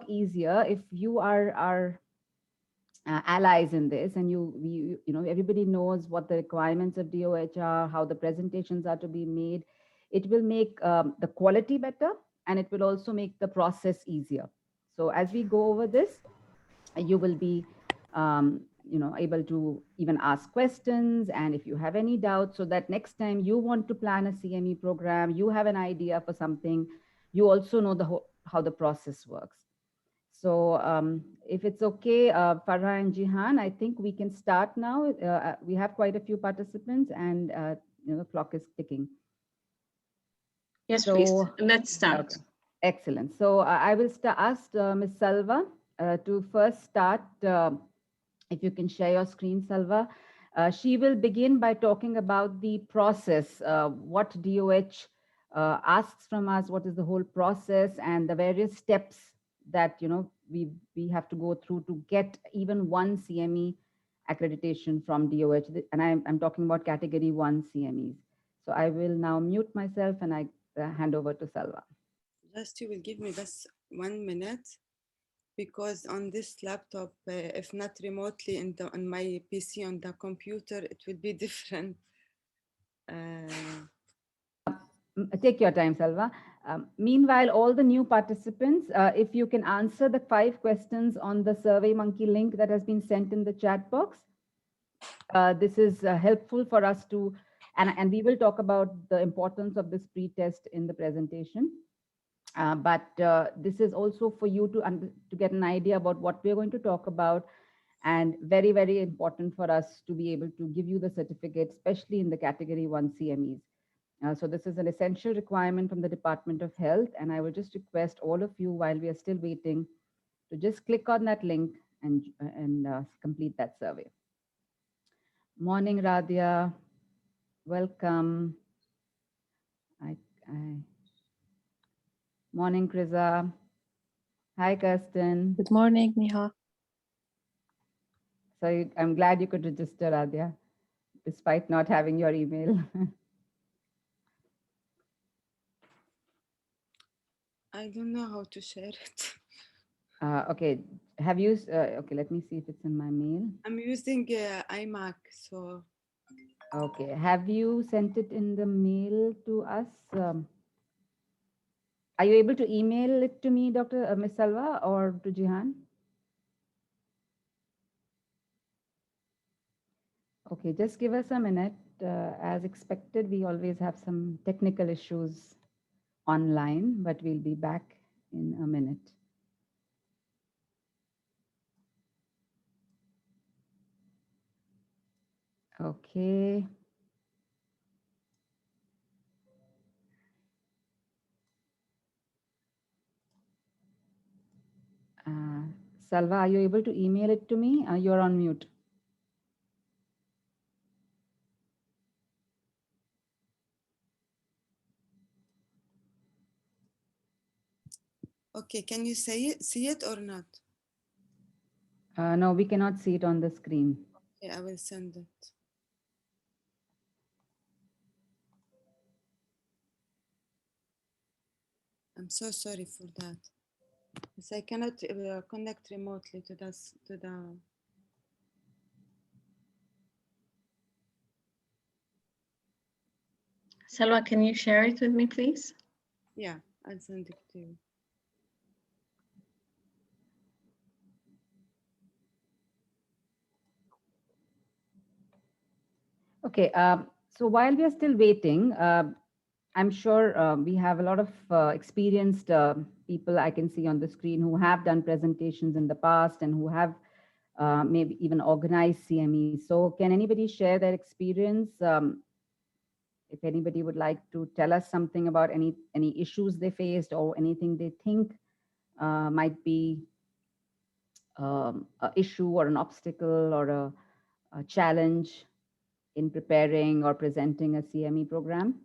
easier if you are allies in this, and everybody knows what the requirements of DOH are, how the presentations are to be made. It will make the quality better, and it will also make the process easier. So as we go over this, you will be able to even ask questions, and if you have any doubts, so that next time you want to plan a CME program, you have an idea for something, you also know how the process works. So if it's okay, Farah and Jihan, I think we can start now. We have quite a few participants, and the clock is ticking. Yes, So, please. Let's start. Okay, excellent. So I will ask Ms. Salva to first start. If you can share your screen, Salva. She will begin by talking about the process, what DOH asks from us, what is the whole process, and the various steps that we have to go through to get even one CME accreditation from DOH. And I'm talking about category 1 CMEs. So I will now mute myself, and I hand over to Salva. Just you will give me just 1 minute, because on this laptop, if not remotely on my PC on the computer, it will be different. Take your time, Salva. Meanwhile, all the new participants, if you can answer the 5 questions on the SurveyMonkey link that has been sent in the chat box, this is helpful for us to, and we will talk about the importance of this pre-test in the presentation. But this is also for you to get an idea about what we're going to talk about, and very, very important for us to be able to give you the certificate, especially in the category 1 CMEs. So this is an essential requirement from the Department of Health, and I will just request all of you, while we are still waiting, to just click on that link and complete that survey. Morning, Radhya. Welcome. Morning, Kriza. Hi, Kirsten. Good morning, Neha. So I'm glad you could register, Radhya, despite not having your email. I don't know how to share it. Okay, have you, okay, let me see if it's in my mail. I'm using iMac, so. Okay, have you sent it in the mail to us? Are you able to email it to me, Dr. Ms. Salva, or to Jihan? Okay, just give us a minute. As expected, we always have some technical issues online, but we'll be back in a minute. Okay. Salva, are you able to email it to me? You're on mute. Okay, can you see it or not? No, we cannot see it on the screen. Okay, I will send it. I'm so sorry for that. Because I cannot connect remotely to the. Salwa, can you share it with me, please? Yeah, I'll send it to you. Okay, so while we are still waiting, I'm sure we have a lot of experienced people I can see on the screen who have done presentations in the past and who have maybe even organized CME. So can anybody share their experience? If anybody would like to tell us something about any issues they faced or anything they think might be an issue or an obstacle or a challenge in preparing or presenting a CME program?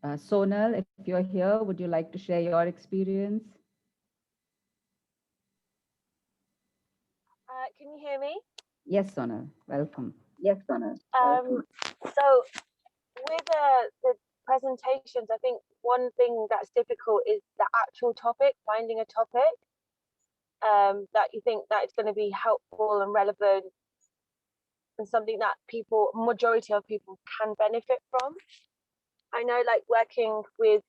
Sonal, if you're here, would you like to share your experience? Can you hear me? Yes, Sonal, welcome. Yes, Donna. So with the presentations, I think one thing that's difficult is the actual topic, finding a topic that you think that is going to be helpful and relevant and something that majority of people can benefit from. I know, like, working with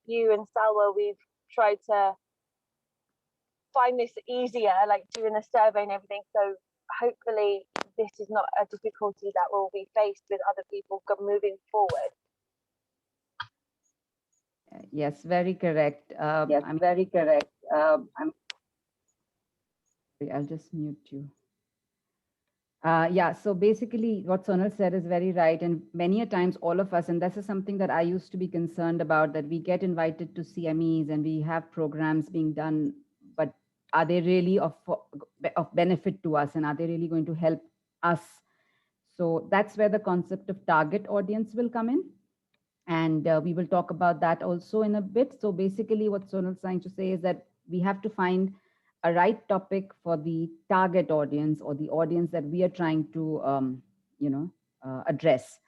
you and Salwa, we've tried to find this easier, like doing a survey and everything. So hopefully this is not a difficulty that will be faced with other people moving forward. Yes, very correct. Yes, very correct. I'll just mute you. Yeah, so basically what Sonal said is very right. And many a times all of us, and this is something that I used to be concerned about, that we get invited to CMEs and we have programs being done, but are they really of benefit to us, and are they really going to help us? So that's where the concept of target audience will come in. And we will talk about that also in a bit. So basically what Sonal is trying to say is that we have to find a right topic for the target audience, or the audience that we are trying to address.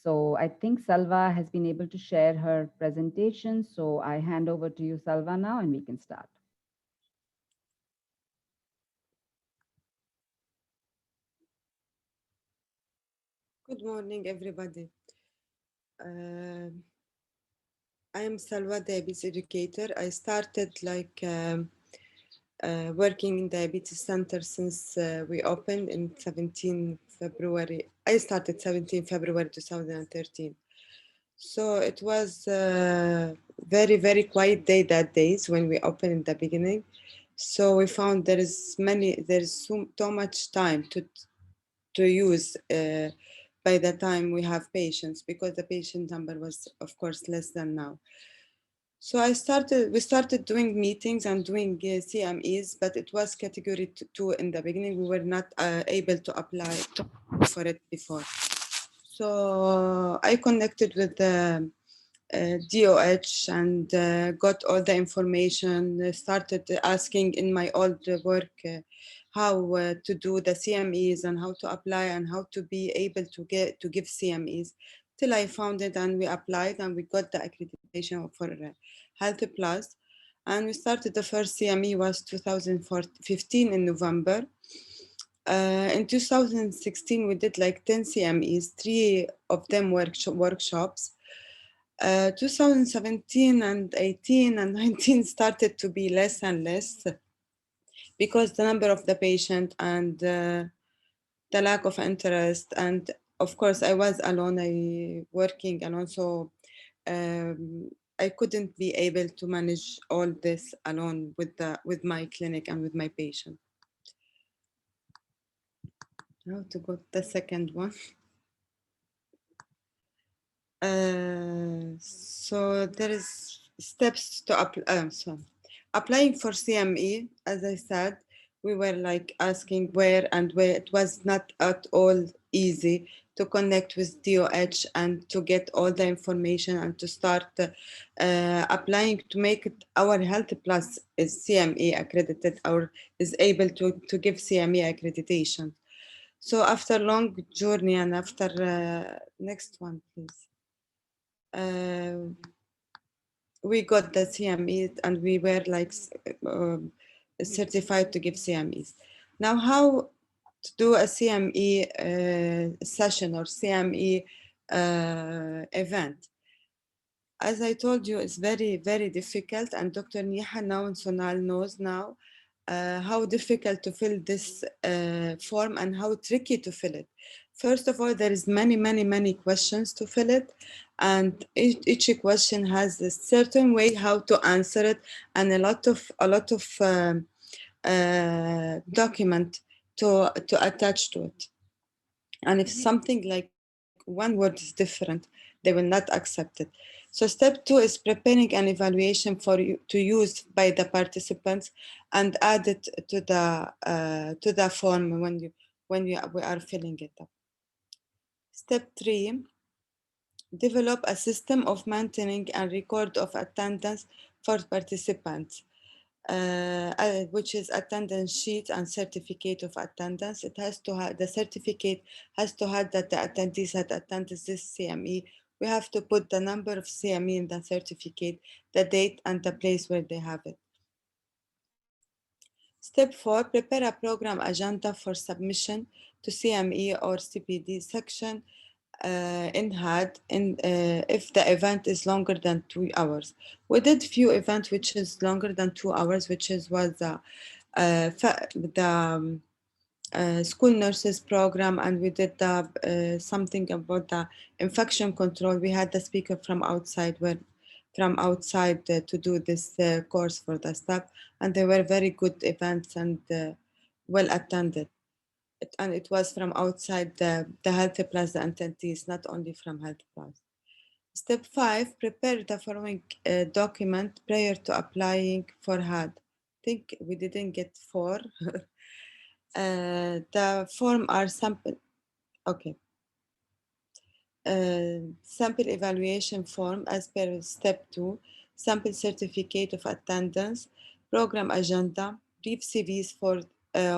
So I think Salva has been able to share her presentation. So I hand over to you, Salva, now, and we can start. Good morning, everybody. I am Salwa, diabetes educator. I started working in diabetes center since we opened in 17 February. I started 17 February 2013. So it was very, very quiet day that days when we opened in the beginning. So we found there is so much time to use by the time we have patients, because the patient number was, of course, less than now. So we started doing meetings and doing CMEs, but it was category 2 in the beginning. We were not able to apply for it before. So I connected with the DOH and got all the information, started asking in my old work how to do the CMEs and how to apply and how to be able to give CMEs, till I found it, and we applied and we got the accreditation for Health Plus. And we started the first CME was 2015 in November. In 2016, we did like 10 CMEs, 3 of them workshops. 2017 and 18 and 19 started to be less and less, because the number of the patient and the lack of interest. And of course, I was alone, I working alone, so I couldn't be able to manage all this alone with my clinic and with my patient. Now to go to the second one. So there is steps to applying for CME. As I said, we were like asking where it was not at all easy to connect with DOH and to get all the information and to start applying to make it our Health Plus is CME accredited or is able to give CME accreditation. So after long journey and after next one, please. We got the CME and we were like certified to give CMEs. Now, how to do a CME session or CME event? As I told you, it's very, very difficult, and Dr. Niha now and Sonal knows now how difficult to fill this form and how tricky to fill it. First of all, there is many questions to fill it, and each question has a certain way how to answer it, and a lot of document to attach to it. And if something like one word is different, they will not accept it. So step 2 is preparing an evaluation for you to use by the participants and add it to the form when we are filling it up. Step 3, develop a system of maintaining and record of attendance for participants. which is attendance sheet and certificate of attendance. It has to have, the certificate has to have that the attendees had attended this CME. We have to put the number of CME in the certificate, the date and the place where they have it. Step 4, prepare a program agenda for submission to CME or CPD section in HAD if the event is longer than 2 hours. We did few events which is longer than 2 hours, which was the school nurses program, and we did something about the infection control. We had the speaker from outside to do this course for the staff, and they were very good events and well attended. And it was from outside the Health Plaza attendees, not only from Health Plaza. Step 5, prepare the following document prior to applying for HAD. I think we didn't get 4. The form are sample, okay. Sample evaluation form as per step 2, sample certificate of attendance, program agenda, brief CVs for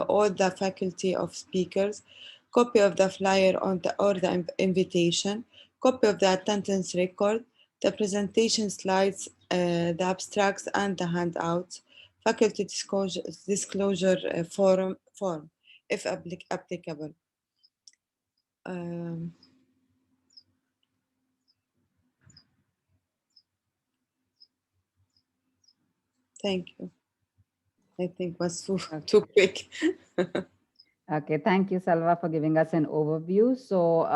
all the faculty of speakers, copy of the flyer or the invitation, copy of the attendance record, the presentation slides, the abstracts and the handouts, faculty disclosure form, if applicable. Thank you. I think was too quick. Okay, thank you, Salva, for giving us an overview. So,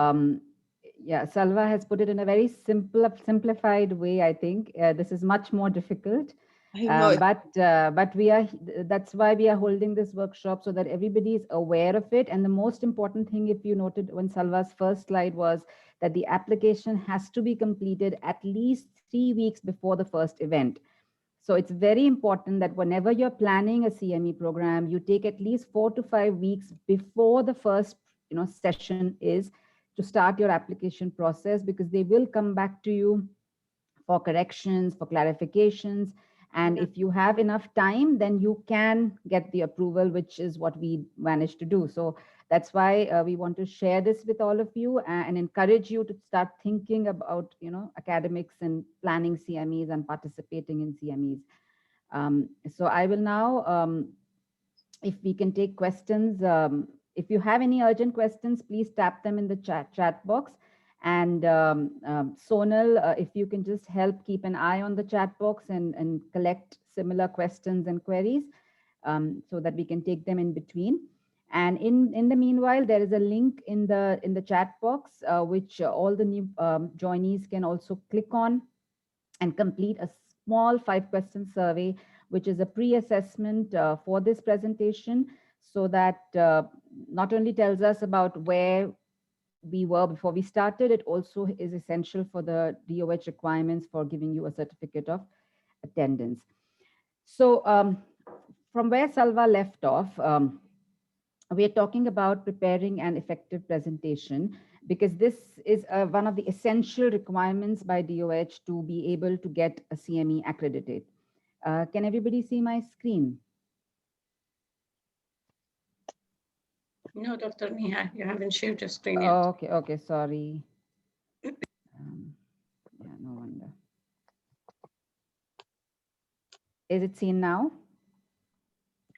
yeah, Salva has put it in a very simplified way. I think this is much more difficult, but that's why we are holding this workshop, so that everybody is aware of it. And the most important thing, if you noted when Salva's first slide, was that the application has to be completed at least 3 weeks before the first event. So it's very important that whenever you're planning a CME program, you take at least 4 to 5 weeks before the first session is to start your application process, because they will come back to you for corrections, for clarifications. And if you have enough time, then you can get the approval, which is what we managed to do. So that's why we want to share this with all of you and encourage you to start thinking about, academics and planning CMEs and participating in CMEs. So I will now, if we can take questions, if you have any urgent questions, please tap them in the chat box. And Sonal, if you can just help keep an eye on the chat box and collect similar questions and queries so that we can take them in between. And in the meanwhile, there is a link in the chat box, which all the new joinees can also click on and complete a small 5-question survey, which is a pre-assessment for this presentation, so that not only tells us about where we were before we started, it also is essential for the DOH requirements for giving you a certificate of attendance. So from where Salva left off, we are talking about preparing an effective presentation, because this is one of the essential requirements by DOH to be able to get a CME accredited. Can everybody see my screen? No, Dr. Neha, you haven't shared your screen yet. Oh, okay, sorry. Yeah, no wonder. Is it seen now?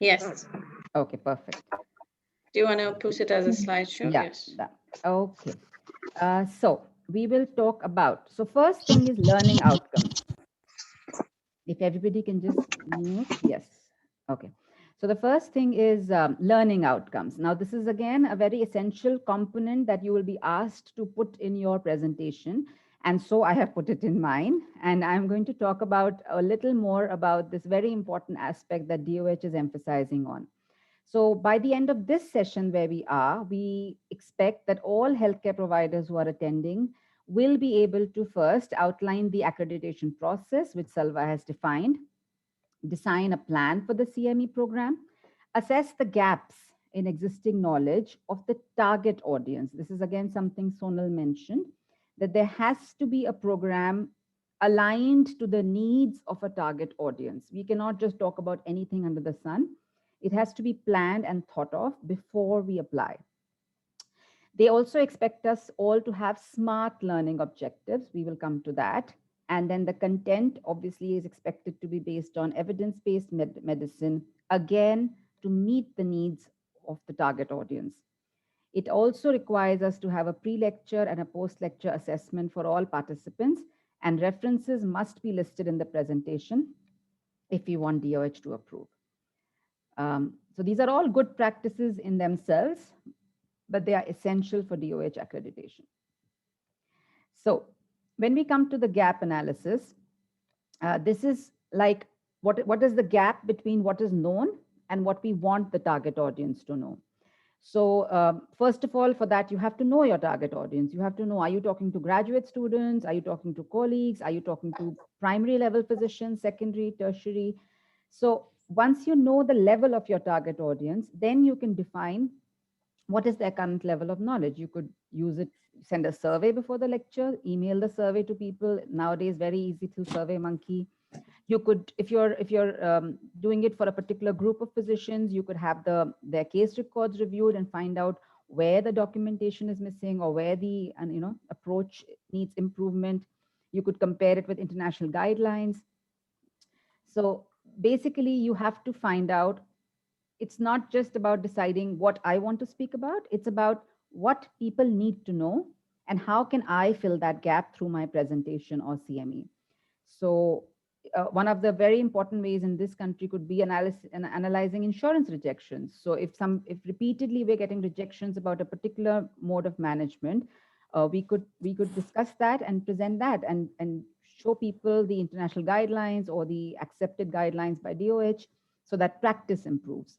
Yes. Okay, perfect. Do you want to push it as a slideshow? Yeah, Yes. Okay. So we will talk about, so first thing is learning outcomes. If everybody can just mute, yes. Okay. So the first thing is learning outcomes. Now, this is again a very essential component that you will be asked to put in your presentation. And so I have put it in mine. And I'm going to talk about a little more about this very important aspect that DOH is emphasizing on. So by the end of this session where we expect that all healthcare providers who are attending will be able to first outline the accreditation process, which Salva has defined, design a plan for the CME program, assess the gaps in existing knowledge of the target audience. This is again something Sonal mentioned, that there has to be a program aligned to the needs of a target audience. We cannot just talk about anything under the sun. It has to be planned and thought of before we apply. They also expect us all to have smart learning objectives. We will come to that. And then the content obviously is expected to be based on evidence-based medicine, again, to meet the needs of the target audience. It also requires us to have a pre-lecture and a post-lecture assessment for all participants, and references must be listed in the presentation if you want DOH to approve. So these are all good practices in themselves, but they are essential for DOH accreditation. So when we come to the gap analysis, this is like what is the gap between what is known and what we want the target audience to know. So first of all, for that, you have to know your target audience. You have to know, are you talking to graduate students? Are you talking to colleagues? Are you talking to primary level physicians, secondary, tertiary? So once you know the level of your target audience, then you can define what is their current level of knowledge. You could use it, send a survey before the lecture, email the survey to people. Nowadays, very easy through SurveyMonkey. You could, if you're doing it for a particular group of physicians, you could have their case records reviewed and find out where the documentation is missing or where the approach needs improvement. You could compare it with international guidelines. So basically, you have to find out. It's not just about deciding what I want to speak about. It's about what people need to know and how can I fill that gap through my presentation or CME. So one of the very important ways in this country could be analyzing insurance rejections. So if repeatedly we're getting rejections about a particular mode of management, we could discuss that and present that and show people the international guidelines or the accepted guidelines by DOH so that practice improves.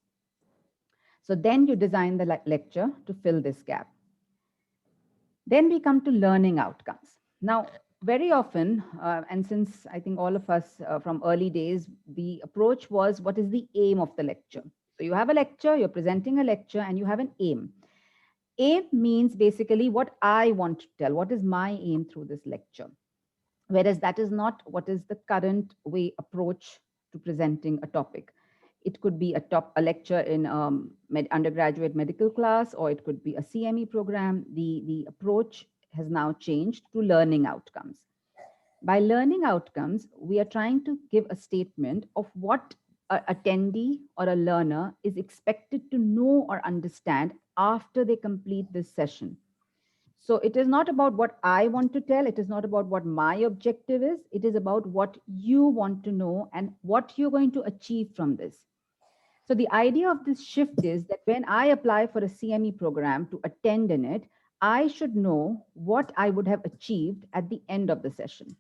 So then you design the lecture to fill this gap. Then we come to learning outcomes. Now, very often, and since I think all of us from early days, the approach was, what is the aim of the lecture? So you have a lecture, you're presenting a lecture, and you have an aim. Aim means basically what I want to tell, what is my aim through this lecture? Whereas that is not what is the current way approach to presenting a topic. It could be a lecture in undergraduate medical class, or it could be a CME program. The approach has now changed to learning outcomes. By learning outcomes, we are trying to give a statement of what an attendee or a learner is expected to know or understand after they complete this session. So it is not about what I want to tell. It is not about what my objective is. It is about what you want to know and what you're going to achieve from this. So the idea of this shift is that when I apply for a CME program to attend in it, I should know what I would have achieved at the end of the session.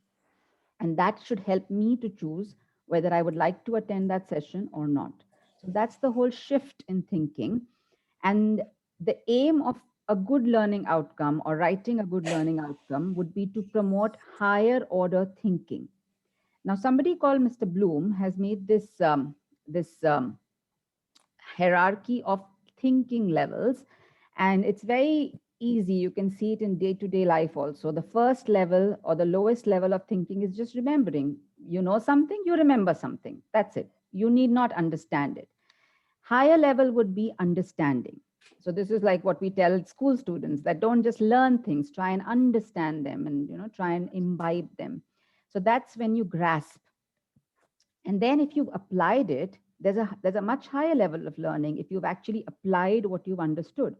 And that should help me to choose whether I would like to attend that session or not. So that's the whole shift in thinking. And the aim of a good learning outcome or writing a good learning outcome would be to promote higher order thinking. Now, somebody called Mr. Bloom has made this hierarchy of thinking levels, and it's very easy. You can see it in day-to-day life also. The first level or the lowest level of thinking is just remembering. You know something, you remember something. That's it. You need not understand it. Higher level would be understanding. So this is like what we tell school students, that don't just learn things, try and understand them and try and imbibe them. So that's when you grasp. And then if you've applied it, there's a much higher level of learning if you've actually applied what you've understood.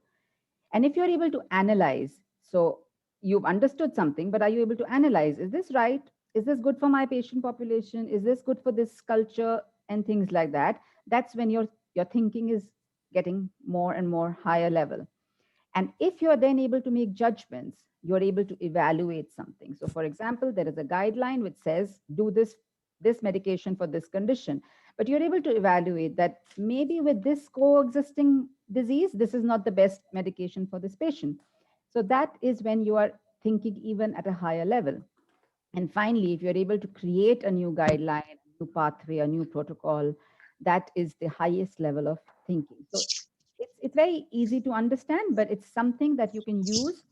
And if you're able to analyze, so you've understood something, but are you able to analyze, is this right? Is this good for my patient population? Is this good for this culture? And things like that. That's when your thinking is getting more and more higher level. And if you're then able to make judgments, you're able to evaluate something. So for example, there is a guideline which says, do this medication for this condition, but you're able to evaluate that maybe with this coexisting disease, this is not the best medication for this patient. So that is when you are thinking even at a higher level. And finally, if you're able to create a new guideline, a new pathway, a new protocol, that is the highest level of thinking. So it's very easy to understand, but it's something that you can use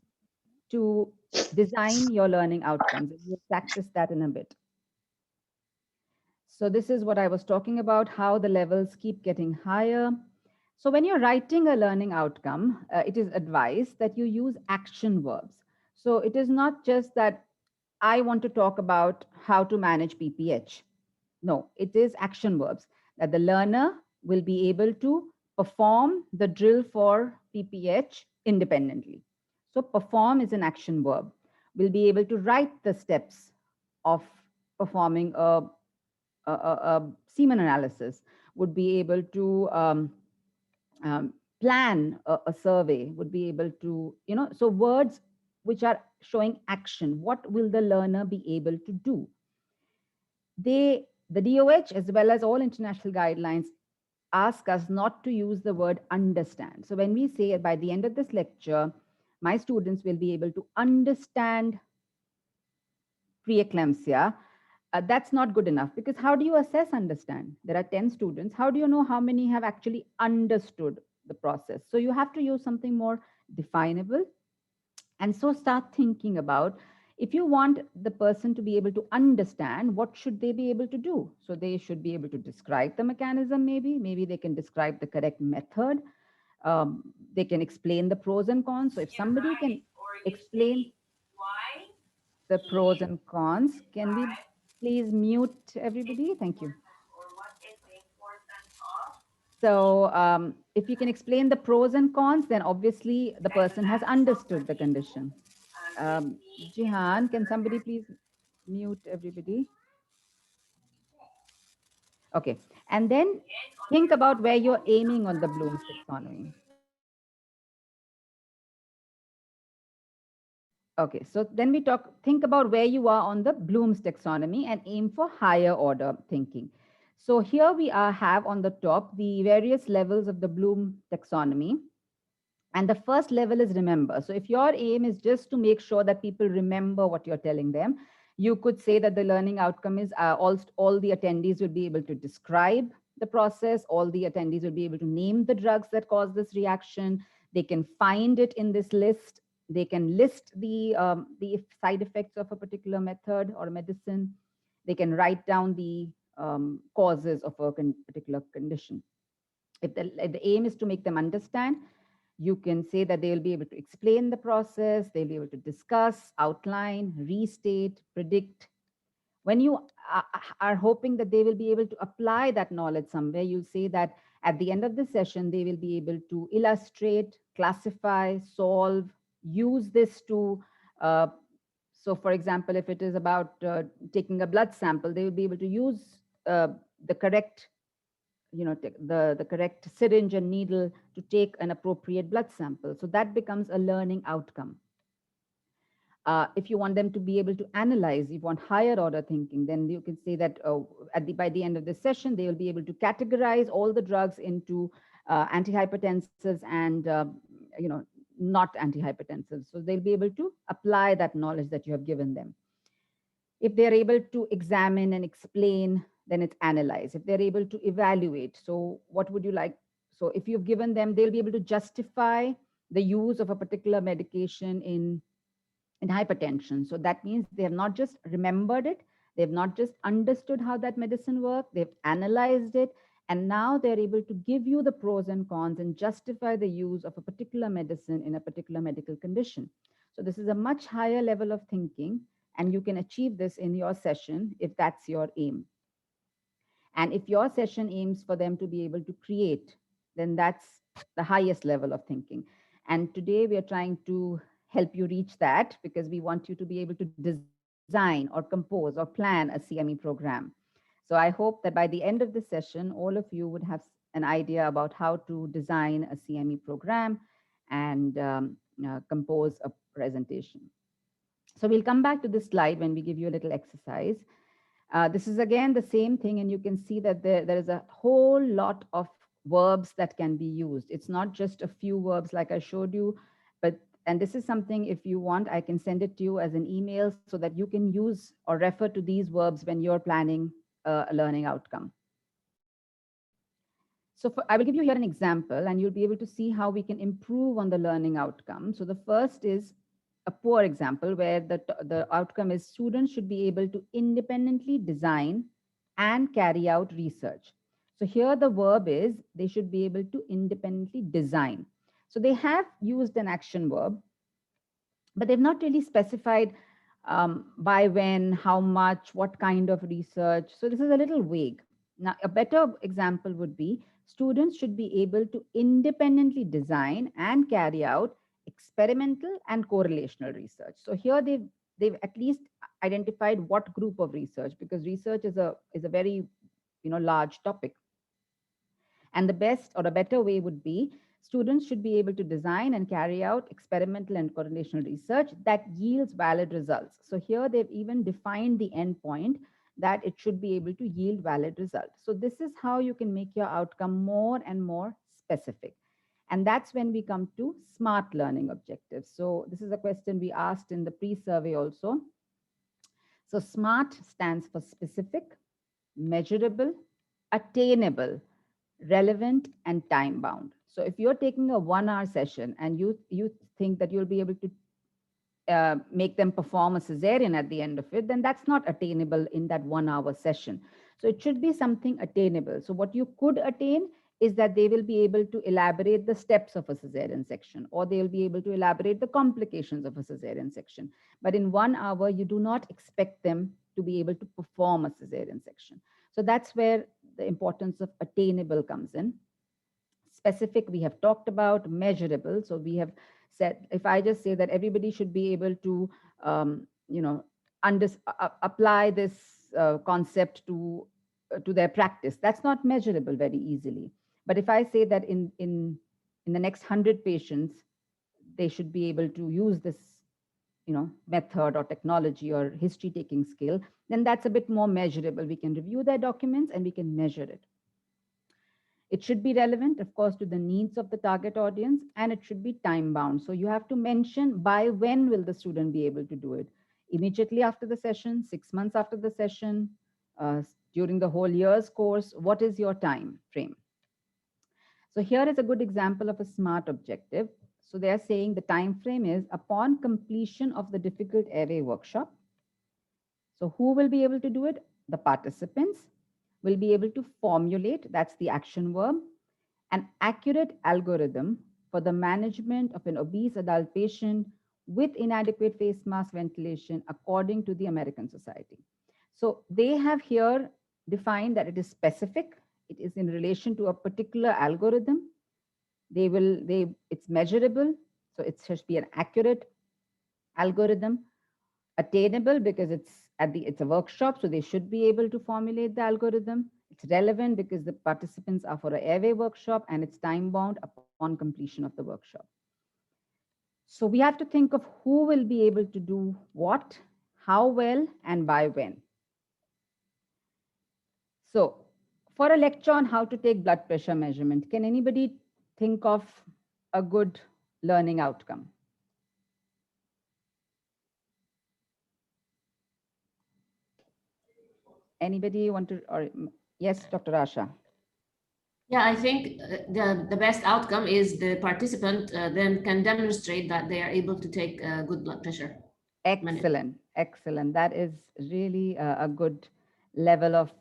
to design your learning outcomes. We'll practice that in a bit. So this is what I was talking about, how the levels keep getting higher. So when you're writing a learning outcome, it is advised that you use action verbs. So it is not just that I want to talk about how to manage PPH. No, it is action verbs that the learner will be able to perform the drill for PPH independently. So perform is an action verb. Will be able to write the steps of performing a semen analysis, would be able to plan a survey, would be able to, so words which are showing action. What will the learner be able to do? The DOH, as well as all international guidelines, ask us not to use the word understand. So when we say by the end of this lecture, my students will be able to understand preeclampsia, that's not good enough, because how do you assess understand? There are 10 students. How do you know how many have actually understood the process? So you have to use something more definable. And so start thinking about, if you want the person to be able to understand, what should they be able to do? So they should be able to describe the mechanism, maybe they can describe the correct method. They can explain the pros and cons. So if somebody can explain the pros and cons, can we please mute everybody? Thank you. So if you can explain the pros and cons, then obviously the person has understood the condition. Jihan, can somebody please mute everybody? Okay. And then think about where you're aiming on the Bloom's taxonomy. Okay, so then think about where you are on the Bloom's taxonomy and aim for higher order thinking. So here we have on the top the various levels of the Bloom taxonomy. And the first level is remember. So if your aim is just to make sure that people remember what you're telling them, you could say that the learning outcome is all the attendees will be able to describe the process. All the attendees will be able to name the drugs that cause this reaction. They can find it in this list. They can list the side effects of a particular method or medicine. They can write down the causes of a particular condition. If the aim is to make them understand, you can say that they will be able to explain the process, they'll be able to discuss, outline, restate, predict. When you are hoping that they will be able to apply that knowledge somewhere, you'll say that at the end of the session, they will be able to illustrate, classify, solve, use this to, so for example, if it is about taking a blood sample, they will be able to use the correct the correct syringe and needle to take an appropriate blood sample. So that becomes a learning outcome. If you want them to be able to analyze, you want higher order thinking, then you can say that by the end of the session, they will be able to categorize all the drugs into antihypertensives and not antihypertensives. So they'll be able to apply that knowledge that you have given them. If they're able to examine and explain, then it's analyze. If they're able to evaluate, so what would you like? So if you've given them, they'll be able to justify the use of a particular medication in hypertension. So that means they have not just remembered it, they've not just understood how that medicine works, they've analyzed it, and now they're able to give you the pros and cons and justify the use of a particular medicine in a particular medical condition. So this is a much higher level of thinking, and you can achieve this in your session if that's your aim. And if your session aims for them to be able to create, then that's the highest level of thinking. And today we are trying to help you reach that, because we want you to be able to design or compose or plan a CME program. So I hope that by the end of the session, all of you would have an idea about how to design a CME program and compose a presentation. So we'll come back to this slide when we give you a little exercise. This is again the same thing, and you can see that there is a whole lot of verbs that can be used. It's not just a few verbs like I showed you, and this is something, if you want, I can send it to you as an email so that you can use or refer to these verbs when you're planning a learning outcome. So I will give you here an example, and you'll be able to see how we can improve on the learning outcome. So the first is a poor example where the outcome is students should be able to independently design and carry out research. So here the verb is they should be able to independently design. So they have used an action verb, but they've not really specified by when, how much, what kind of research. So this is a little vague. Now, a better example would be students should be able to independently design and carry out experimental and correlational research. So here they've at least identified what group of research, because research is a very large topic. And the best or a better way would be students should be able to design and carry out experimental and correlational research that yields valid results. So here they've even defined the endpoint that it should be able to yield valid results. So this is how you can make your outcome more and more specific. And that's when we come to SMART learning objectives. So this is a question we asked in the pre-survey also. So SMART stands for specific, measurable, attainable, relevant, and time bound. So if you're taking a 1 hour session and you think that you'll be able to make them perform a cesarean at the end of it, then that's not attainable in that 1 hour session. So it should be something attainable. So what you could attain is that they will be able to elaborate the steps of a cesarean section, or they'll be able to elaborate the complications of a cesarean section. But in 1 hour, you do not expect them to be able to perform a cesarean section. So that's where the importance of attainable comes in. Specific, we have talked about. Measurable, so we have said, if I just say that everybody should be able to, apply this concept to their practice, that's not measurable very easily. But if I say that in the next 100 patients, they should be able to use this method or technology or history taking skill, then that's a bit more measurable. We can review their documents and we can measure it. It should be relevant, of course, to the needs of the target audience, and it should be time bound. So you have to mention by when will the student be able to do it. Immediately after the session, 6 months after the session, during the whole year's course, what is your time frame? So here is a good example of a SMART objective. So they are saying the time frame is upon completion of the difficult airway workshop. So who will be able to do it? The participants will be able to formulate, that's the action verb, an accurate algorithm for the management of an obese adult patient with inadequate face mask ventilation according to the American Society. So they have here defined that it is specific. It is in relation to a particular algorithm. It's measurable. So it should be an accurate algorithm. Attainable, because it's a workshop, so they should be able to formulate the algorithm. It's relevant because the participants are for an airway workshop, and it's time bound upon completion of the workshop. So we have to think of who will be able to do what, how well, and by when. So for a lecture on how to take blood pressure measurement, can anybody think of a good learning outcome? Anybody want to, or yes, Dr. Asha? Yeah, I think the best outcome is the participant then can demonstrate that they are able to take good blood pressure. Excellent, excellent. That is really a good level of,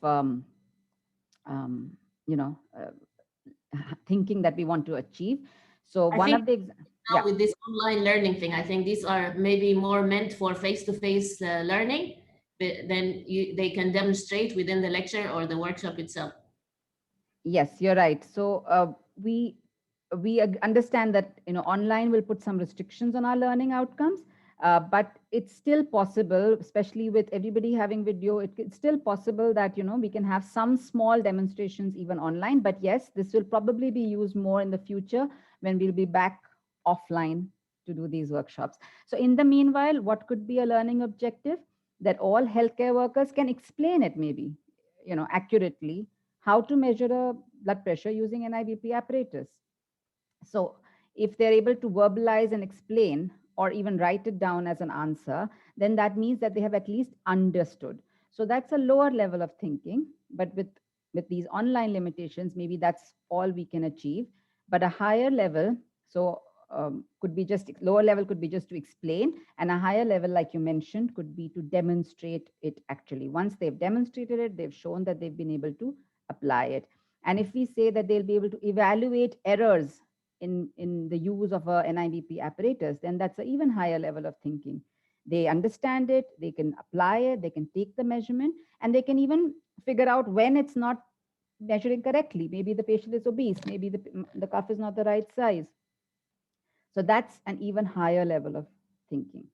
thinking that we want to achieve. So one of the now with this online learning thing, I think these are maybe more meant for face-to-face learning, but then they can demonstrate within the lecture or the workshop itself. Yes, you're right. So we understand that online will put some restrictions on our learning outcomes, but it's still possible, especially with everybody having video. It's still possible that we can have some small demonstrations even online. But yes, this will probably be used more in the future when we'll be back offline to do these workshops. So in the meanwhile, what could be a learning objective? That all healthcare workers can explain it, maybe accurately, how to measure a blood pressure using an IBP apparatus. So if they're able to verbalize and explain or even write it down as an answer, then that means that they have at least understood. So that's a lower level of thinking, but with these online limitations, maybe that's all we can achieve. But a higher level, so could be just lower level, could be just to explain, and a higher level, like you mentioned, could be to demonstrate it actually. Once they've demonstrated it, they've shown that they've been able to apply it. And if we say that they'll be able to evaluate errors in the use of a NIDP apparatus, then that's an even higher level of thinking. They understand it, they can apply it, they can take the measurement, and they can even figure out when it's not measuring correctly. Maybe the patient is obese, maybe the cuff is not the right size. So that's an even higher level of thinking.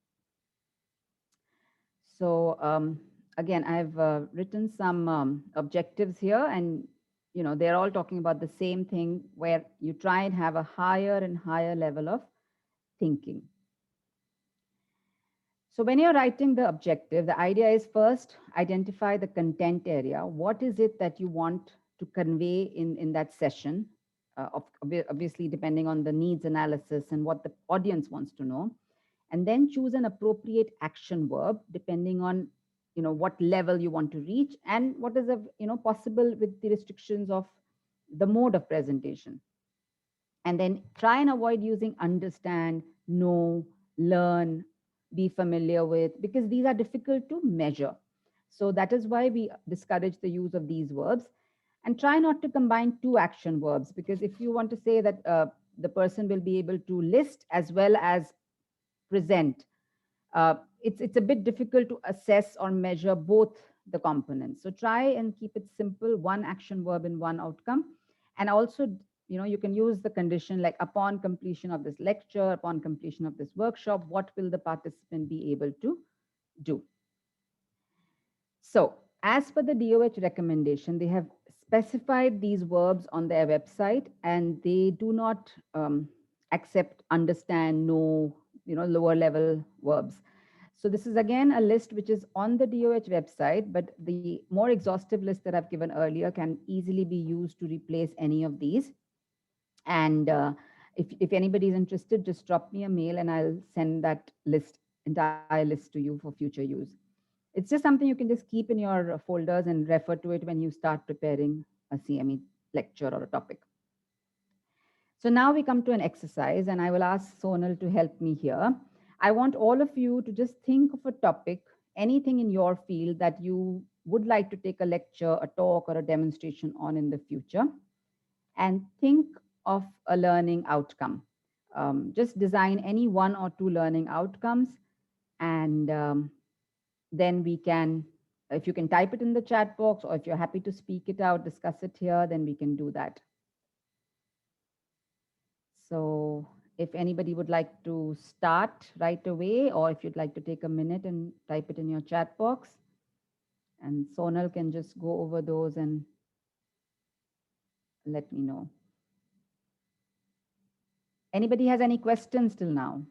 So again, I've written some objectives here, and they're all talking about the same thing, where you try and have a higher and higher level of thinking. So when you're writing the objective, the idea is first identify the content area. What is it that you want to convey in that session? Obviously, depending on the needs analysis and what the audience wants to know. And then choose an appropriate action verb, depending on what level you want to reach and what is possible with the restrictions of the mode of presentation. And then try and avoid using understand, know, learn, be familiar with, because these are difficult to measure. So that is why we discourage the use of these verbs. And try not to combine two action verbs, because if you want to say that the person will be able to list as well as present, it's a bit difficult to assess or measure both the components. So try and keep it simple, one action verb and one outcome. And also, you can use the condition like upon completion of this lecture, upon completion of this workshop, what will the participant be able to do? So as per the DOH recommendation, they have specified these verbs on their website, and they do not accept understand, know, lower level verbs. So this is again a list which is on the DOH website, but the more exhaustive list that I've given earlier can easily be used to replace any of these. And if anybody is interested, just drop me a mail and I'll send that entire list to you for future use. It's just something you can just keep in your folders and refer to it when you start preparing a CME lecture or a topic. So now we come to an exercise, and I will ask Sonal to help me here. I want all of you to just think of a topic, anything in your field that you would like to take a lecture, a talk, or a demonstration on in the future, and think of a learning outcome. Just design any one or two learning outcomes, and then we can, if you can type it in the chat box, or if you're happy to speak it out, discuss it here, then we can do that. So if anybody would like to start right away, or if you'd like to take a minute and type it in your chat box, and Sonal can just go over those and let me know. Anybody has any questions till now?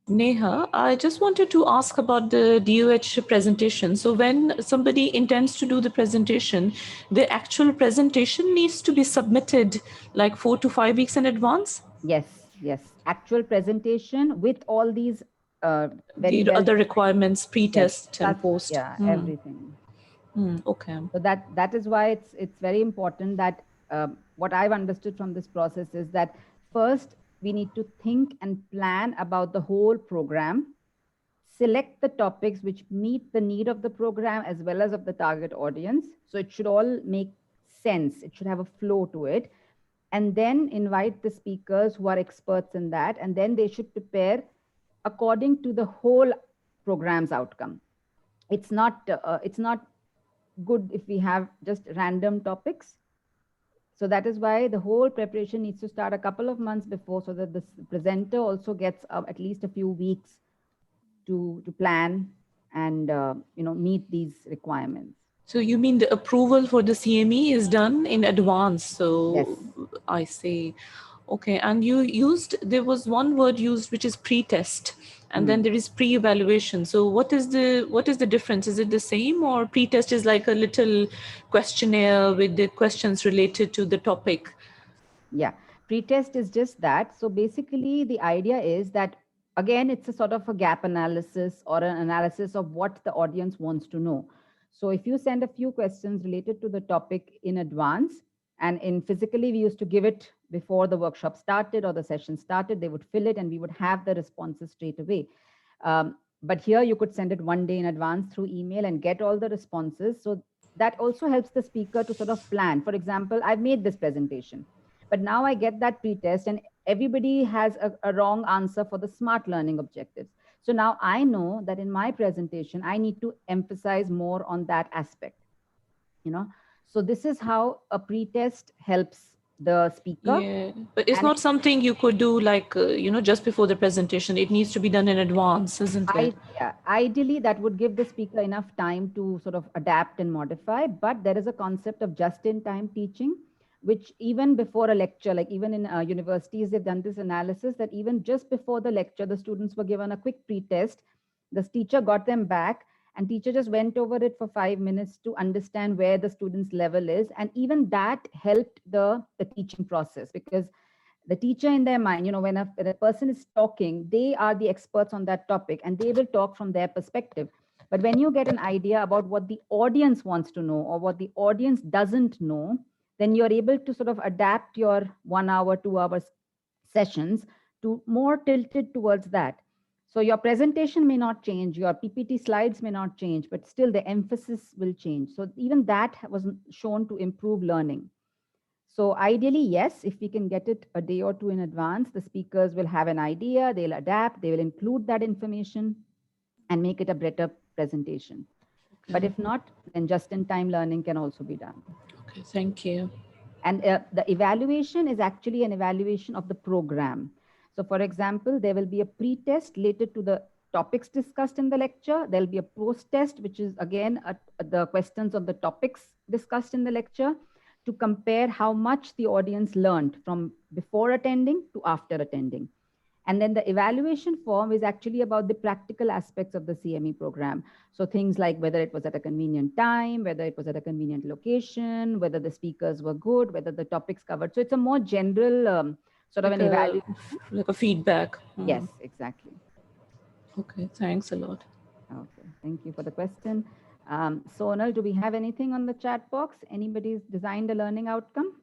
Neha, I just wanted to ask about the DOH presentation. So when somebody intends to do the presentation, the actual presentation needs to be submitted like 4 to 5 weeks in advance? Yes, yes. Actual presentation with all these the other requirements, pre-test and post. Yeah, everything. Okay. So that is why it's very important that what I've understood from this process is that first we need to think and plan about the whole program, select the topics which meet the need of the program as well as of the target audience. So it should all make sense. It should have a flow to it. And then invite the speakers who are experts in that. And then they should prepare according to the whole program's outcome. It's not good if we have just random topics. So that is why the whole preparation needs to start a couple of months before, so that the presenter also gets at least a few weeks to plan and meet these requirements. So you mean the approval for the CME is done in advance? So yes. I see. Okay, and there was one word used which is pre-test, and then there is pre-evaluation. So what is the difference? Is it the same, or pre-test is like a little questionnaire with the questions related to the topic? Yeah, pre-test is just that. So basically the idea is that, again, it's a sort of a gap analysis or an analysis of what the audience wants to know. So if you send a few questions related to the topic in advance, And in physically, we used to give it before the workshop started or the session started. They would fill it and we would have the responses straight away. But here you could send it one day in advance through email and get all the responses. So that also helps the speaker to sort of plan. For example, I've made this presentation, but now I get that pretest and everybody has a wrong answer for the smart learning objectives. So now I know that in my presentation, I need to emphasize more on that aspect, you know. So this is how a pretest helps the speaker. Yeah, but it's And not something you could do like, just before the presentation. It needs to be done in advance, isn't it? Yeah, ideally, that would give the speaker enough time to sort of adapt and modify. But there is a concept of just-in-time teaching, which even before a lecture, like even in universities, they've done this analysis that even just before the lecture, the students were given a quick pretest. The teacher got them back, and teacher just went over it for 5 minutes to understand where the student's level is. And even that helped the teaching process, because the teacher in their mind, when a person is talking, they are the experts on that topic and they will talk from their perspective. But when you get an idea about what the audience wants to know or what the audience doesn't know, then you're able to sort of adapt your 1 hour, 2 hours sessions to more tilted towards that. So your presentation may not change, your PPT slides may not change, but still the emphasis will change. So even that was shown to improve learning. So ideally, yes, if we can get it a day or two in advance, the speakers will have an idea, they'll adapt, they will include that information and make it a better presentation. Okay. But if not, then just-in-time learning can also be done. Okay, thank you. And the evaluation is actually an evaluation of the program. So for example, there will be a pre-test related to the topics discussed in the lecture. There'll be a post-test, which is again the questions on the topics discussed in the lecture, to compare how much the audience learned from before attending to after attending. And then the evaluation form is actually about the practical aspects of the CME program. So things like whether it was at a convenient time, whether it was at a convenient location, whether the speakers were good, whether the topics covered. So it's a more general sort of Like an evaluation. like a feedback. Yes, exactly. Okay, thanks a lot. Okay, thank you for the question. Sonal, do we have anything on the chat box? Anybody's designed a learning outcome?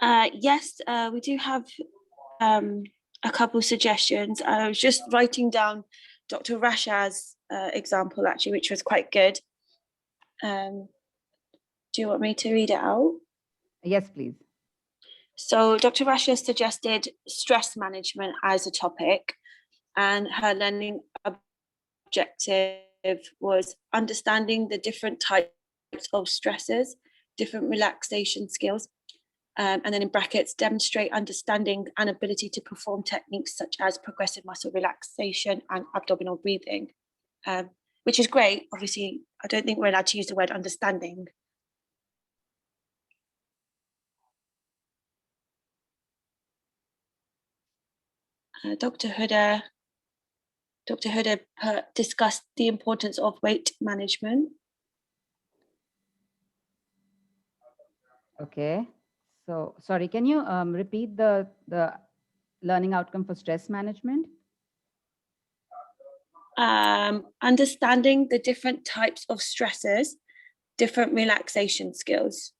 Yes, we do have a couple suggestions. I was just writing down Dr. Rasha's example, actually, which was quite good. Do you want me to read it out? Yes, please. So Dr. Rasha suggested stress management as a topic, and her learning objective was understanding the different types of stresses, different relaxation skills, and then in brackets, demonstrate understanding and ability to perform techniques such as progressive muscle relaxation and abdominal breathing, which is great. Obviously, I don't think we're allowed to use the word understanding. Dr. Huda discussed the importance of weight management. Okay. So, sorry, can you repeat the learning outcome for stress management? Understanding the different types of stresses, different relaxation skills.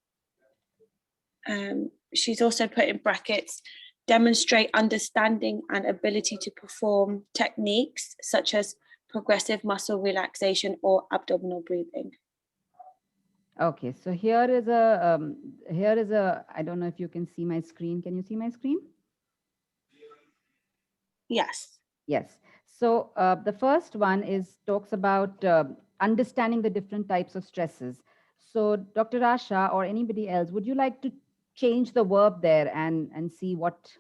She's also put in brackets, demonstrate understanding and ability to perform techniques such as progressive muscle relaxation or abdominal breathing. Okay, so here is a, I don't know if you can see my screen. Can you see my screen? Yes. Yes. So the first one talks about understanding the different types of stresses. So Dr. Rasha or anybody else, would you like to change the verb there and see what,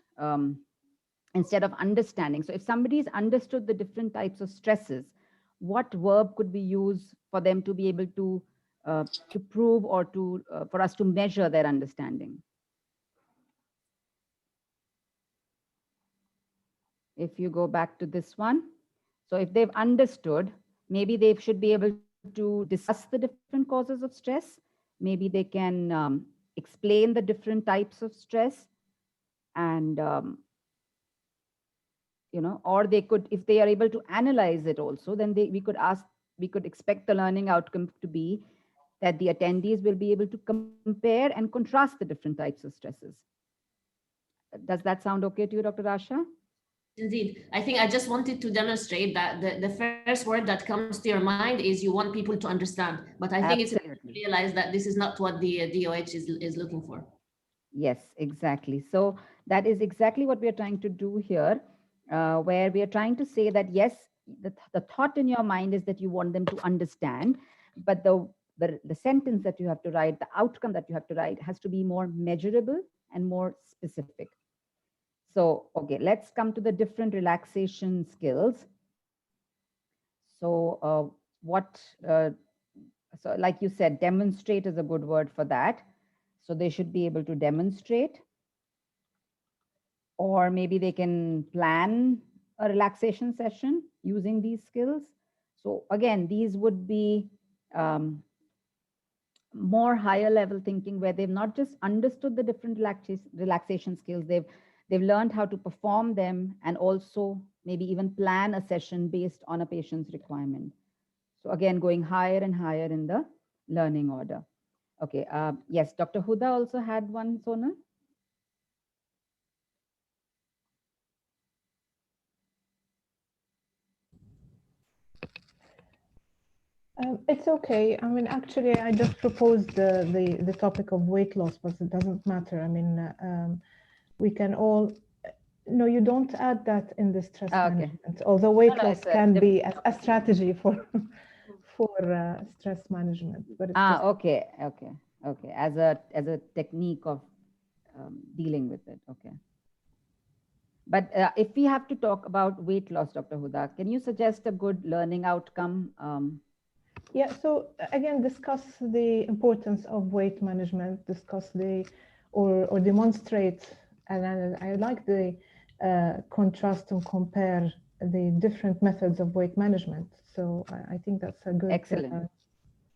instead of understanding? So if somebody's understood the different types of stresses, what verb could we use for them to be able to prove or for us to measure their understanding? If you go back to this one, so if they've understood, maybe they should be able to discuss the different causes of stress. Maybe they can explain the different types of stress, and or they could, if they are able to analyze it also, then we could expect the learning outcome to be that the attendees will be able to compare and contrast the different types of stresses. Does that sound okay to you, Dr. Rasha? Indeed. I think I just wanted to demonstrate that the first word that comes to your mind is you want people to understand. But I think it's important to realize that this is not what the DOH is looking for. Yes, exactly. So that is exactly what we are trying to do here, where we are trying to say that, yes, the thought in your mind is that you want them to understand, but the sentence that you have to write, the outcome that you have to write has to be more measurable and more specific. So, okay, let's come to the different relaxation skills. So so like you said, demonstrate is a good word for that. So they should be able to demonstrate, or maybe they can plan a relaxation session using these skills. So again, these would be more higher level thinking, where they've not just understood the different relaxation skills, they've learned how to perform them, and also maybe even plan a session based on a patient's requirement. So again, going higher and higher in the learning order. Okay, yes, Dr. Huda also had one, Sonal. It's okay. I mean, actually, I just proposed the topic of weight loss, but it doesn't matter. I mean, we can all. No, you don't add that in the stress management. Although weight loss can be a strategy for stress management, but it's just, okay. As a technique of dealing with it. Okay. But if we have to talk about weight loss, Dr. Huda, can you suggest a good learning outcome? Yeah, so again, discuss the importance of weight management, discuss or demonstrate, and I like the contrast and compare the different methods of weight management. So I think that's a good. Excellent.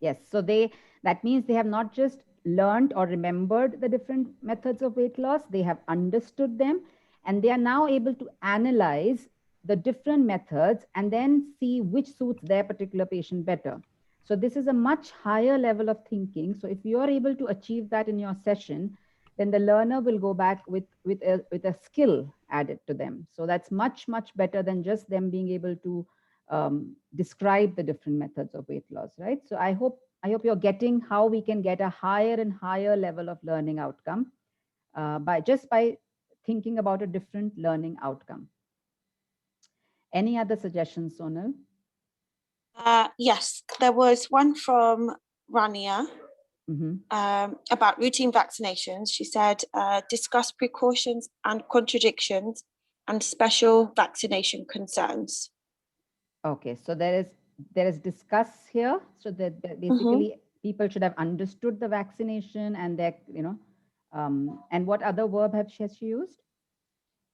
Yes, so that means they have not just learned or remembered the different methods of weight loss, they have understood them, and they are now able to analyze the different methods and then see which suits their particular patient better. So this is a much higher level of thinking. So if you are able to achieve that in your session, then the learner will go back with a skill added to them. So that's much, much better than just them being able to describe the different methods of weight loss, right? So I hope you're getting how we can get a higher and higher level of learning outcome by thinking about a different learning outcome. Any other suggestions, Sonal? Yes, there was one from Rania about routine vaccinations. She said, discuss precautions and contradictions and special vaccination concerns. Okay, so there is discuss here. So that basically people should have understood the vaccination and their, and what other verb has she used?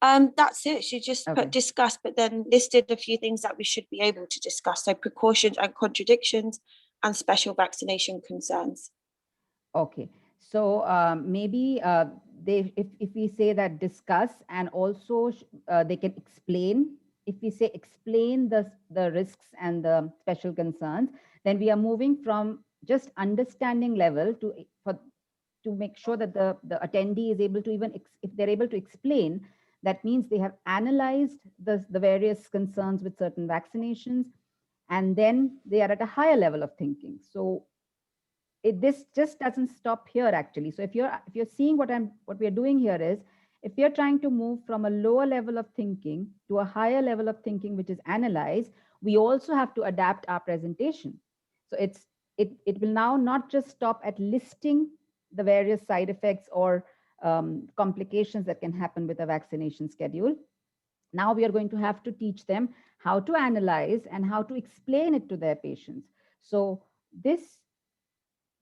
That's it. She just put discuss, but then listed a few things that we should be able to discuss. So precautions and contradictions and special vaccination concerns. Okay, so maybe if we say that discuss, and also they can explain. If we say explain the risks and the special concerns, then we are moving from just understanding level to make sure that the attendee is able to if they're able to explain, that means they have analyzed the various concerns with certain vaccinations, and then they are at a higher level of thinking. So this just doesn't stop here, actually. So if you're seeing what we are doing here is, if we are trying to move from a lower level of thinking to a higher level of thinking, which is analyze, we also have to adapt our presentation. So it will now not just stop at listing the various side effects or complications that can happen with a vaccination schedule. Now we are going to have to teach them how to analyze and how to explain it to their patients. So this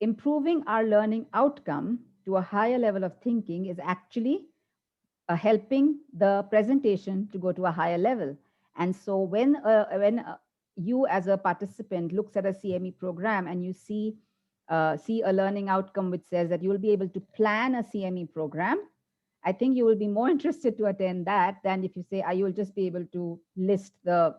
improving our learning outcome to a higher level of thinking is actually helping the presentation to go to a higher level. And so when you as a participant looks at a CME program and you see a learning outcome which says that you will be able to plan a CME program, I think you will be more interested to attend that than if you say, you will just be able to list the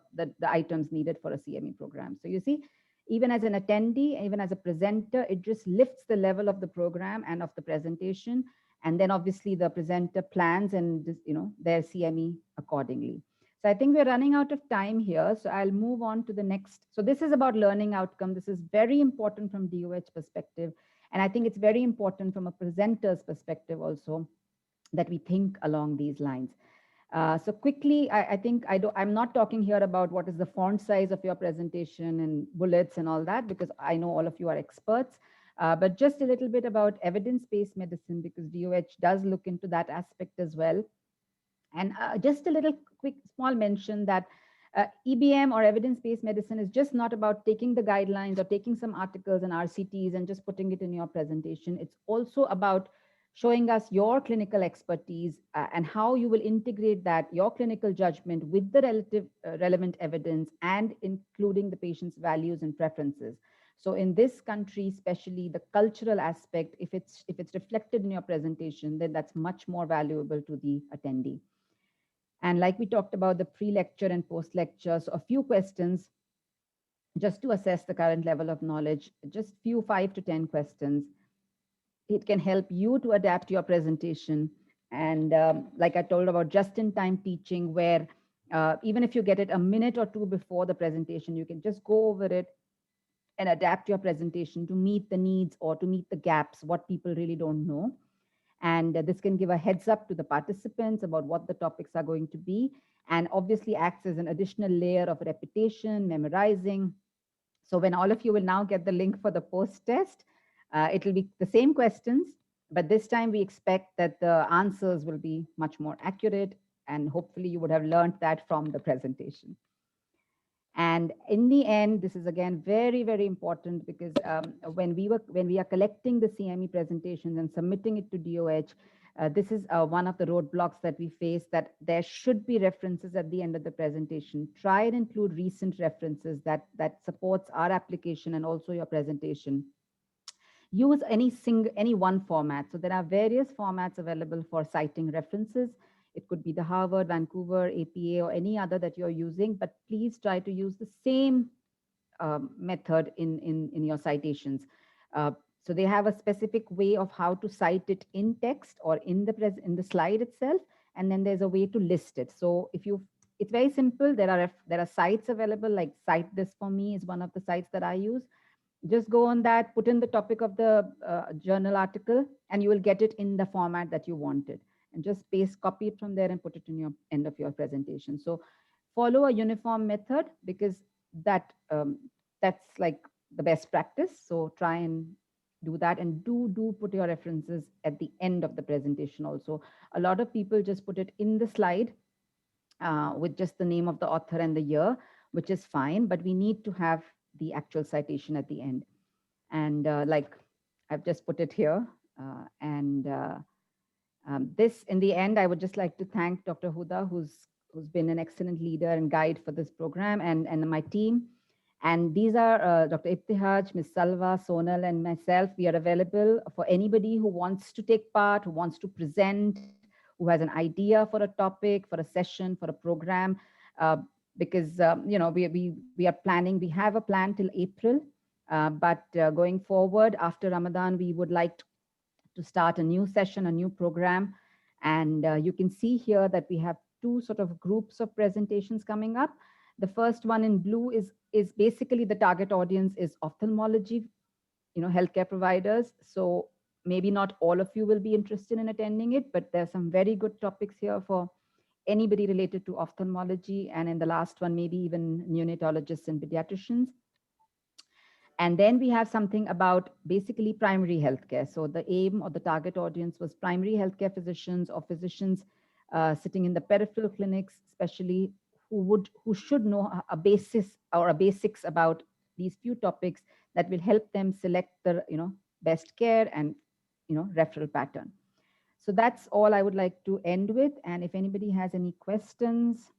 items needed for a CME program. So you see, even as an attendee, even as a presenter, it just lifts the level of the program and of the presentation. And then obviously the presenter plans and their CME accordingly. So I think we're running out of time here. So I'll move on to the next. So this is about learning outcome. This is very important from DOH perspective. And I think it's very important from a presenter's perspective also that we think along these lines. So quickly, I'm not talking here about what is the font size of your presentation and bullets and all that, because I know all of you are experts, but just a little bit about evidence-based medicine, because DOH does look into that aspect as well. And just a little quick small mention that EBM or evidence-based medicine is just not about taking the guidelines or taking some articles and RCTs and just putting it in your presentation. It's also about showing us your clinical expertise and how you will integrate that, your clinical judgment with the relevant evidence and including the patient's values and preferences. So in this country, especially the cultural aspect, if it's reflected in your presentation, then that's much more valuable to the attendee. And like we talked about the pre-lecture and post-lecture, so a few questions just to assess the current level of knowledge, just few 5 to 10 questions. It can help you to adapt your presentation. And like I told about just-in-time teaching, where even if you get it a minute or two before the presentation, you can just go over it and adapt your presentation to meet the needs or to meet the gaps, what people really don't know. And this can give a heads up to the participants about what the topics are going to be, and obviously acts as an additional layer of repetition, memorizing. So when all of you will now get the link for the post test, it will be the same questions, but this time we expect that the answers will be much more accurate, and hopefully you would have learned that from the presentation. And in the end, this is again very, very important, because when we are collecting the CME presentations and submitting it to DOH, this is one of the roadblocks that we face, that there should be references at the end of the presentation. Try and include recent references that supports our application and also your presentation. Use any one format. So there are various formats available for citing references. It could be the Harvard, Vancouver, APA, or any other that you're using, but please try to use the same method in your citations. So they have a specific way of how to cite it in text or in the slide itself, and then there's a way to list it. So it's very simple. There are sites available, like Cite This For Me is one of the sites that I use. Just go on that, put in the topic of the journal article, and you will get it in the format that you wanted. And just copy it from there and put it in your end of your presentation. So follow a uniform method, because that's like the best practice. So try and do that, and do put your references at the end of the presentation also. A lot of people just put it in the slide with just the name of the author and the year, which is fine, but we need to have the actual citation at the end. And like I've just put it here, this, in the end, I would just like to thank Dr. Huda, who's been an excellent leader and guide for this program, and my team. And these are Dr. Ibtihaj, Ms. Salva, Sonal, and myself. We are available for anybody who wants to take part, who wants to present, who has an idea for a topic, for a session, for a program, because we are planning. We have a plan till April, but going forward after Ramadan, we would like to start a new session, a new program. And you can see here that we have 2 sort of groups of presentations coming up. The first one in blue is basically the target audience is ophthalmology, healthcare providers. So maybe not all of you will be interested in attending it, but there's some very good topics here for anybody related to ophthalmology. And in the last one, maybe even neonatologists and pediatricians. And then we have something about basically primary healthcare. So the aim or the target audience was primary healthcare physicians or physicians sitting in the peripheral clinics, especially who should know a basics about these few topics that will help them select the best care and referral pattern. So that's all I would like to end with. And if anybody has any questions,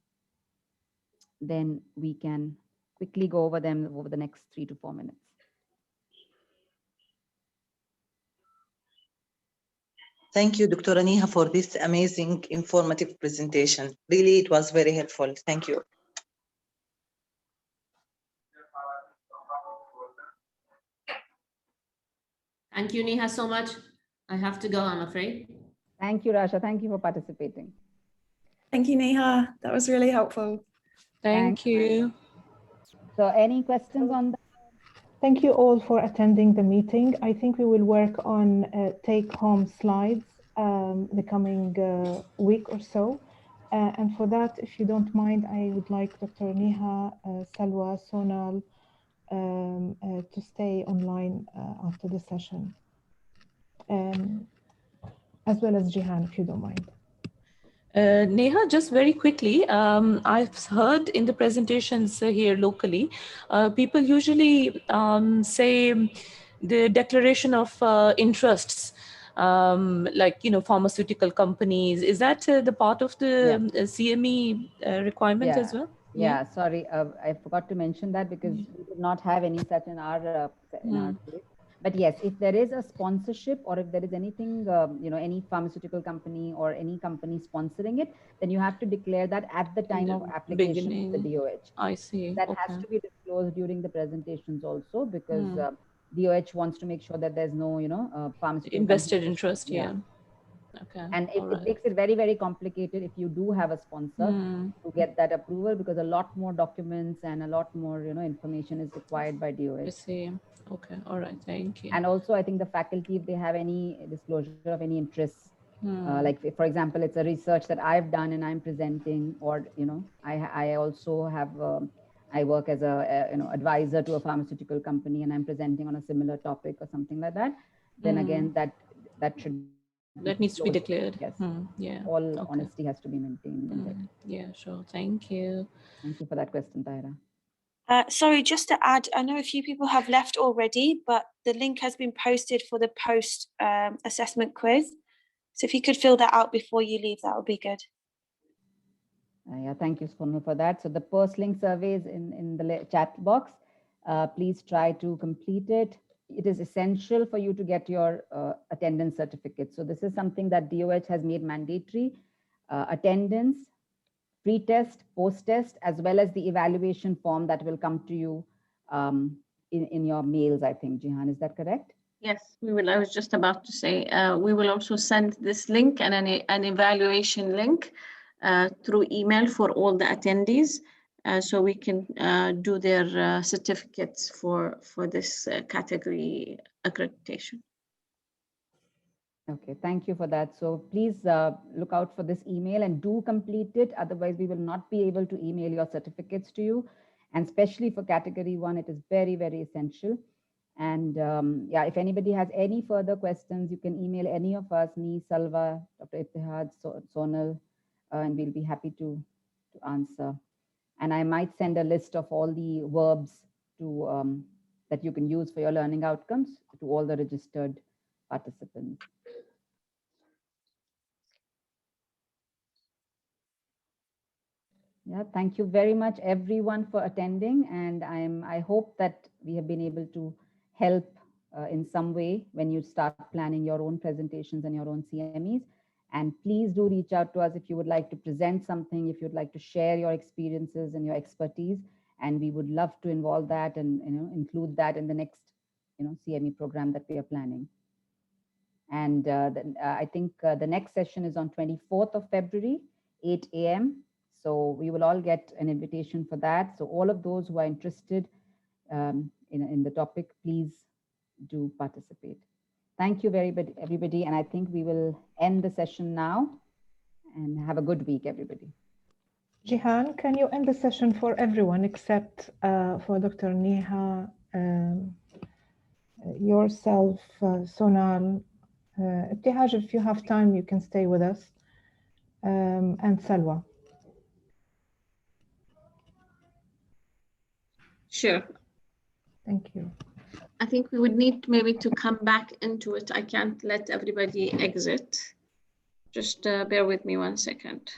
then we can quickly go over them over the next 3 to 4 minutes. Thank you, Dr. Aniha, for this amazing, informative presentation. Really, it was very helpful. Thank you. Thank you, Neha, so much. I have to go, I'm afraid. Thank you, Rasha. Thank you for participating. Thank you, Neha. That was really helpful. Thank you. So any questions on that? Thank you all for attending the meeting. I think we will work on take-home slides the coming week or so. And for that, if you don't mind, I would like Dr. Neha, Salwa, Sonal to stay online after the session, as well as Jihan, if you don't mind. Neha, just very quickly, I've heard in the presentations here locally, people usually say the declaration of interests, like, you know, pharmaceutical companies. Is that the part of the CME requirement as well? Yeah, sorry, I forgot to mention that because we did not have any such in our case. But yes, if there is a sponsorship or if there is anything, you know, any pharmaceutical company or any company sponsoring it, then you have to declare that at the time of application of the DOH. I see. That has to be disclosed during the presentations also, because DOH wants to make sure that there's no, you know, pharmaceutical invested interest. Yeah. Okay. And it makes it very, very complicated if you do have a sponsor to get that approval, because a lot more documents and a lot more, you know, information is required by DOH. I see. Okay. All right. Thank you. And also, I think the faculty, if they have any disclosure of any interests, like for example, it's a research that I've done and I'm presenting, or, you know, I also have, I work as a, you know, advisor to a pharmaceutical company and I'm presenting on a similar topic or something like that. Then again, that should that needs to be declared. Yes. Yeah. All honesty has to be maintained. Yeah, sure. Thank you. Thank you for that question, Tahira. Sorry, just to add, I know a few people have left already, but the link has been posted for the post assessment quiz. So if you could fill that out before you leave, that would be good. Yeah, thank you, Sonal, for that. So the post link survey is in the chat box. Please try to complete it. It is essential for you to get your attendance certificate. So this is something that DOH has made mandatory. Attendance, pre-test, post-test, as well as the evaluation form that will come to you in your mails, I think. Jihan, is that correct? Yes, we will. I was just about to say, we will also send this link and an evaluation link through email for all the attendees, so we can do their certificates for this category accreditation. Okay, thank you for that. So please look out for this email and do complete it. Otherwise, we will not be able to email your certificates to you. And especially for category 1, it is very, very essential. And yeah, if anybody has any further questions, you can email any of us, me, Salwa, Dr. Ittihad, Sonal, and we'll be happy to answer. And I might send a list of all the verbs to that you can use for your learning outcomes to all the registered participants. Yeah, thank you very much, everyone, for attending. And I hope that we have been able to help in some way when you start planning your own presentations and your own CMEs. And please do reach out to us if you would like to present something, if you'd like to share your experiences and your expertise. And we would love to involve that and include that in the next CME program that we are planning. And I think the next session is on 24th of February, 8 a.m. So we will all get an invitation for that. So all of those who are interested in the topic, please do participate. Thank you everybody. And I think we will end the session now and have a good week, everybody. Jihan, can you end the session for everyone except for Dr. Neha, yourself, Sonal, Ittihaj, if you have time, you can stay with us, and Salwa. Sure. Thank you. I think we would need maybe to come back into it. I can't let everybody exit. Just bear with me 1 second.